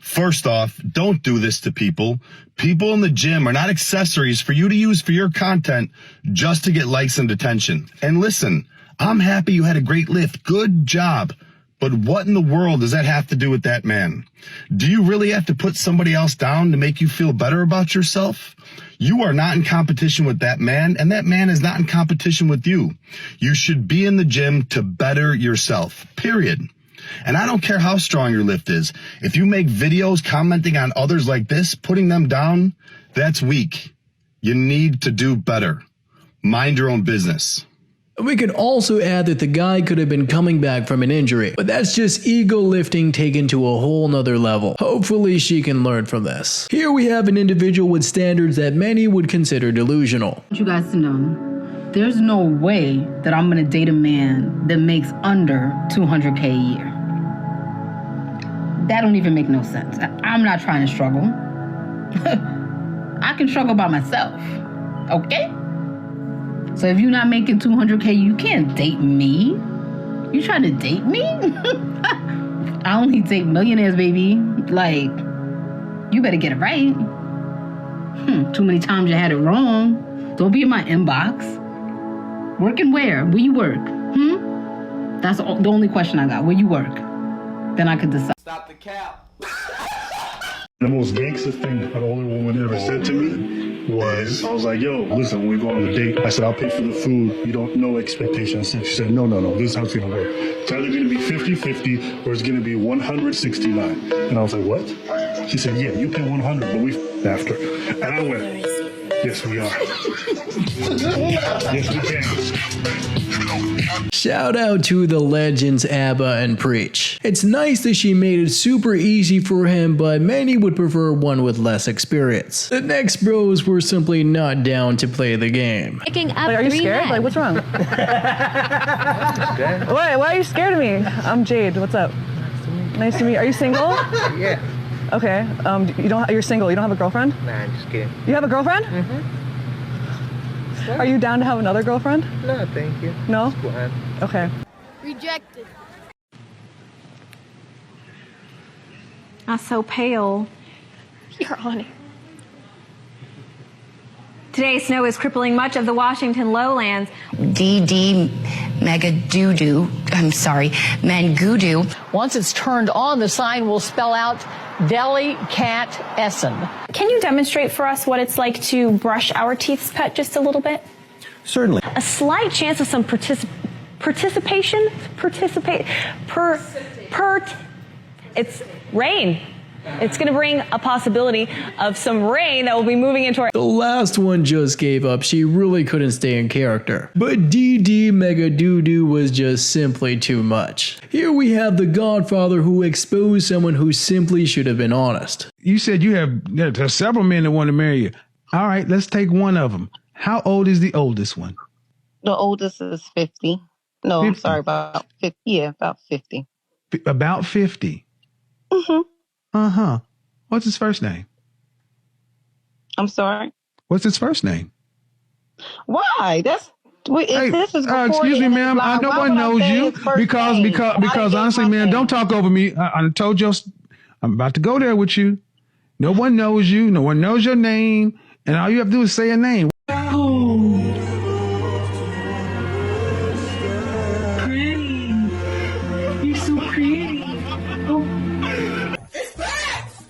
First off, don't do this to people. People in the gym are not accessories for you to use for your content just to get likes and attention. And listen, I'm happy you had a great lift. Good job. But what in the world does that have to do with that man? Do you really have to put somebody else down to make you feel better about yourself? You are not in competition with that man, and that man is not in competition with you. You should be in the gym to better yourself, period. And I don't care how strong your lift is. If you make videos commenting on others like this, putting them down, that's weak. You need to do better. Mind your own business. We could also add that the guy could have been coming back from an injury, but that's just ego lifting taken to a whole nother level. Hopefully she can learn from this. Here we have an individual with standards that many would consider delusional. I want you guys to know, there's no way that I'm gonna date a man that makes under 200K a year. That don't even make no sense. I'm not trying to struggle. I can struggle by myself, okay? So if you're not making 200K, you can't date me. You trying to date me? I only date millionaires, baby. Like, you better get it right. Too many times you had it wrong. Don't be in my inbox. Working where? Where you work? That's the only question I got. Where you work? Then I could decide. Stop the cap. The most gangster thing an older woman ever said to me was, I was like, yo, listen, when we go on a date, I said, I'll pay for the food. You don't know expectations. She said, no, this is how it's going to work. It's either going to be 50-50 or it's going to be 169. And I was like, what? She said, yeah, you pay 100, but we after. And I went, yes, we are. Yes, we can. Shout out to the legends Abba and Preach. It's nice that she made it super easy for him, but many would prefer one with less experience. The next bros were simply not down to play the game. Like, are you scared? Men. Like, what's wrong? Why are you scared of me? I'm Jade. What's up? Nice to meet you. Are you single? Yeah. Okay. You're single. You don't have a girlfriend? Nah, I'm just kidding. You have a girlfriend? Mm-hmm. Are you down to have another girlfriend? No, thank you. No? Go ahead. Okay. Rejected. I'm so pale. You're on it. Today's snow is crippling much of the Washington lowlands. DD Mangudu. Once it's turned on, the sign will spell out Deli Cat Essen. Can you demonstrate for us what it's like to brush our teeth's pet just a little bit? Certainly. A slight chance of some it's rain. It's going to bring a possibility of some rain that will be moving into our... The last one just gave up. She really couldn't stay in character. But DD Mega Doo-Doo was just simply too much. Here we have the Godfather who exposed someone who simply should have been honest. You said there's several men that want to marry you. All right, let's take one of them. How old is the oldest one? The oldest is 50. No, 50. I'm sorry, about 50. Yeah, about 50. About 50? Mm-hmm. Uh-huh. What's his first name? I'm sorry? What's his first name? Why? This is excuse me, ma'am. No one knows you because honestly, man, don't talk over me. I told you I'm about to go there with you. No one knows you. No one knows your name. And all you have to do is say a name. Pretty. You're so pretty.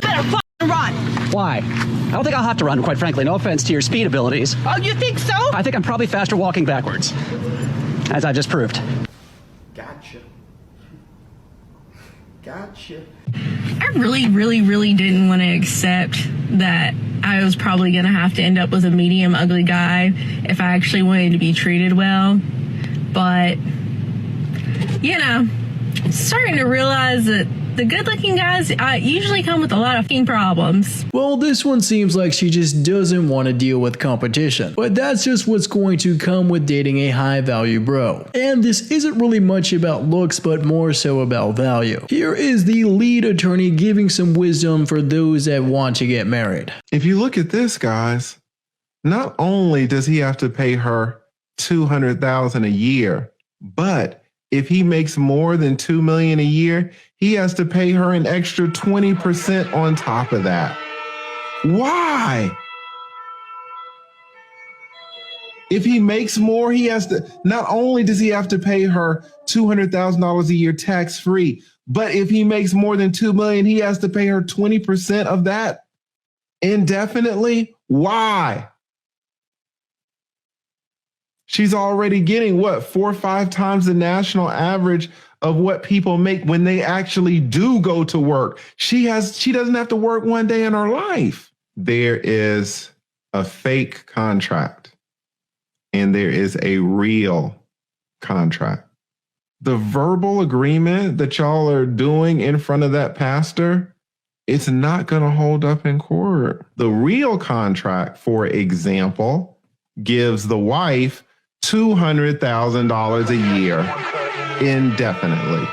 Better run! Why? I don't think I'll have to run, quite frankly. No offense to your speed abilities. Oh, you think so? I think I'm probably faster walking backwards, as I just proved. Gotcha. I really didn't want to accept that I was probably going to have to end up with a medium ugly guy if I actually wanted to be treated well. But, starting to realize that the good-looking guys usually come with a lot of fucking problems. Well, this one seems like she just doesn't want to deal with competition. But that's just what's going to come with dating a high-value bro. And this isn't really much about looks, but more so about value. Here is the lead attorney giving some wisdom for those that want to get married. If you look at this, guys, not only does he have to pay her $200,000 a year, but if he makes more than $2 million a year, he has to pay her an extra 20% on top of that. Why? If he makes more, he has to, not only does he have to pay her $200,000 a year tax-free, but if he makes more than $2 million, he has to pay her 20% of that indefinitely. Why? She's already getting what, 4 or 5 times the national average of what people make when they actually do go to work. She doesn't have to work one day in her life. There is a fake contract and there is a real contract. The verbal agreement that y'all are doing in front of that pastor, it's not going to hold up in court. The real contract, for example, gives the wife $200,000 a year indefinitely.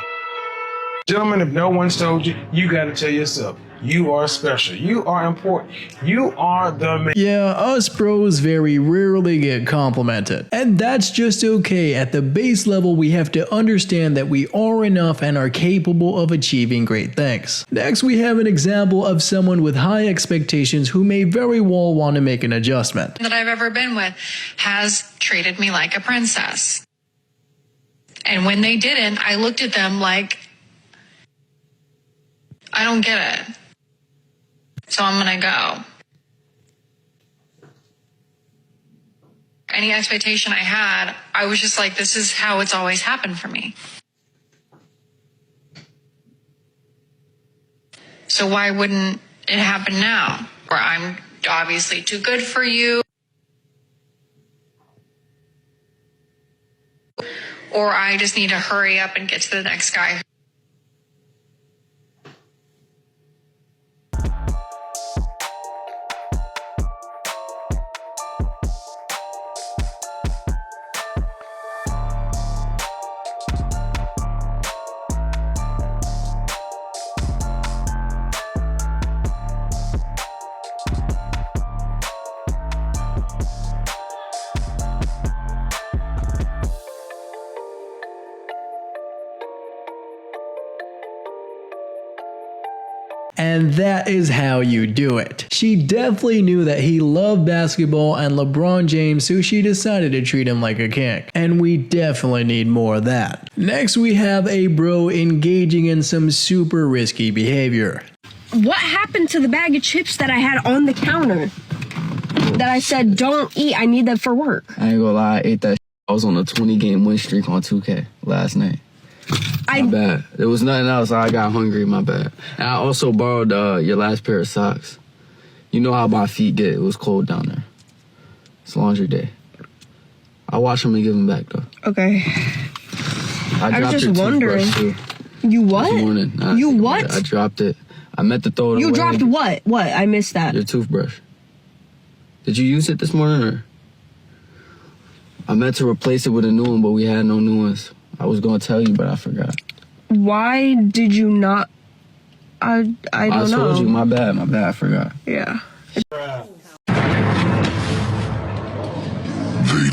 Gentlemen, if no one's told you, you got to tell yourself, you are special. You are important. You are the man. Yeah, us bros very rarely get complimented. And that's just okay. At the base level, we have to understand that we are enough and are capable of achieving great things. Next, we have an example of someone with high expectations who may very well want to make an adjustment. That I've ever been with has treated me like a princess. And when they didn't, I looked at them like, I don't get it. So I'm going to go. Any expectation I had, I was just like, this is how it's always happened for me. So why wouldn't it happen now? Or I'm obviously too good for you. Or I just need to hurry up and get to the next guy. And that is how you do it. She definitely knew that he loved basketball and LeBron James, so she decided to treat him like a king. And we definitely need more of that. Next, we have a bro engaging in some super risky behavior. What happened to the bag of chips that I had on the counter? That I said, don't eat, I need that for work. I ain't gonna lie, I ate that. I was on a 20-game win streak on 2K last night. My bad. There was nothing else. I got hungry. My bad. And I also borrowed your last pair of socks. You know how my feet get. It was cold down there. It's laundry day. I'll wash them and give them back, though. Okay. I was just wondering. You what? This morning. You what? I dropped it. I meant to throw it away. You dropped what? What? I missed that. Your toothbrush. Did you use it this morning, or? I meant to replace it with a new one, but we had no new ones. I was going to tell you, but I forgot. Why did you not? I don't know. I told you. My bad. I forgot. Yeah. They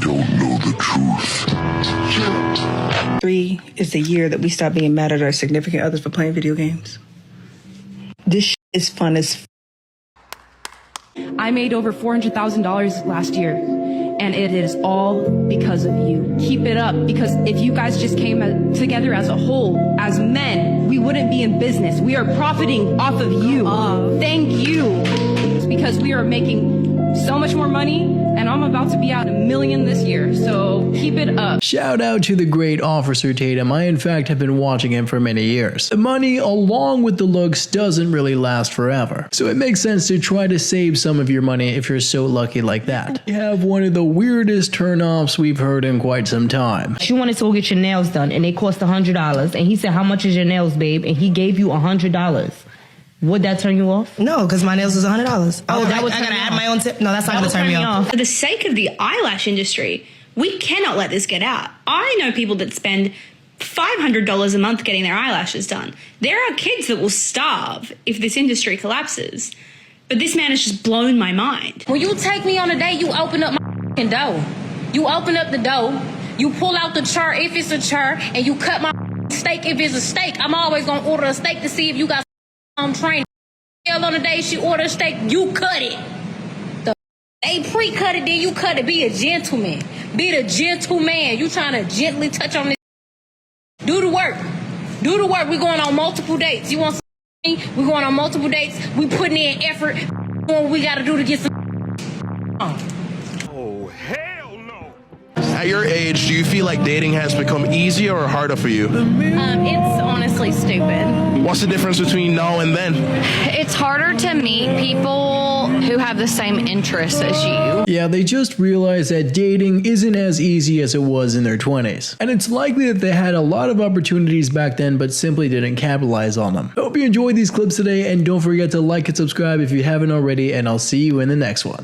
don't know the truth. 3 is the year that we stopped being mad at our significant others for playing video games. This is fun as I made over $400,000 last year, and it is all because of you. Keep it up, because if you guys just came together as a whole, as men, we wouldn't be in business. We are profiting off of you. Thank you. It's because we are making so much more money, and I'm about to be out $1 million this year, so keep it up. Shout out to the great Officer Tatum. I in fact have been watching him for many years. The money along with the looks doesn't really last forever, so it makes sense to try to save some of your money if you're so lucky like that. You have one of the weirdest turnoffs we've heard in quite some time. She wanted to go get your nails done and they cost $100, and he said, how much is your nails, babe? And he gave you $100. Would that turn you off? No, because my nails is $100. Oh, that would I gotta add my own tip. No, that's not gonna turn me off. For the sake of the eyelash industry, we cannot let this get out. I know people that spend $500 a month getting their eyelashes done. There are kids that will starve if this industry collapses. But this man has just blown my mind. When you take me on a date, you open up my door. You open up the door, you pull out the chart if it's a chart, and you cut my steak if it's a steak. I'm always gonna order a steak to see if you got training. On the day she ordered a steak, you cut it. They pre-cut it, then you cut it. Be a gentleman. Be the gentleman. You trying to gently touch on this. Do the work. Do the work. We're going on multiple dates. You want some? We're going on multiple dates. We putting in effort. What we got to do to get some. At your age, do you feel like dating has become easier or harder for you? It's honestly stupid. What's the difference between now and then? It's harder to meet people who have the same interests as you. Yeah, they just realized that dating isn't as easy as it was in their 20s. And it's likely that they had a lot of opportunities back then but simply didn't capitalize on them. I hope you enjoyed these clips today, and don't forget to like and subscribe if you haven't already, and I'll see you in the next one.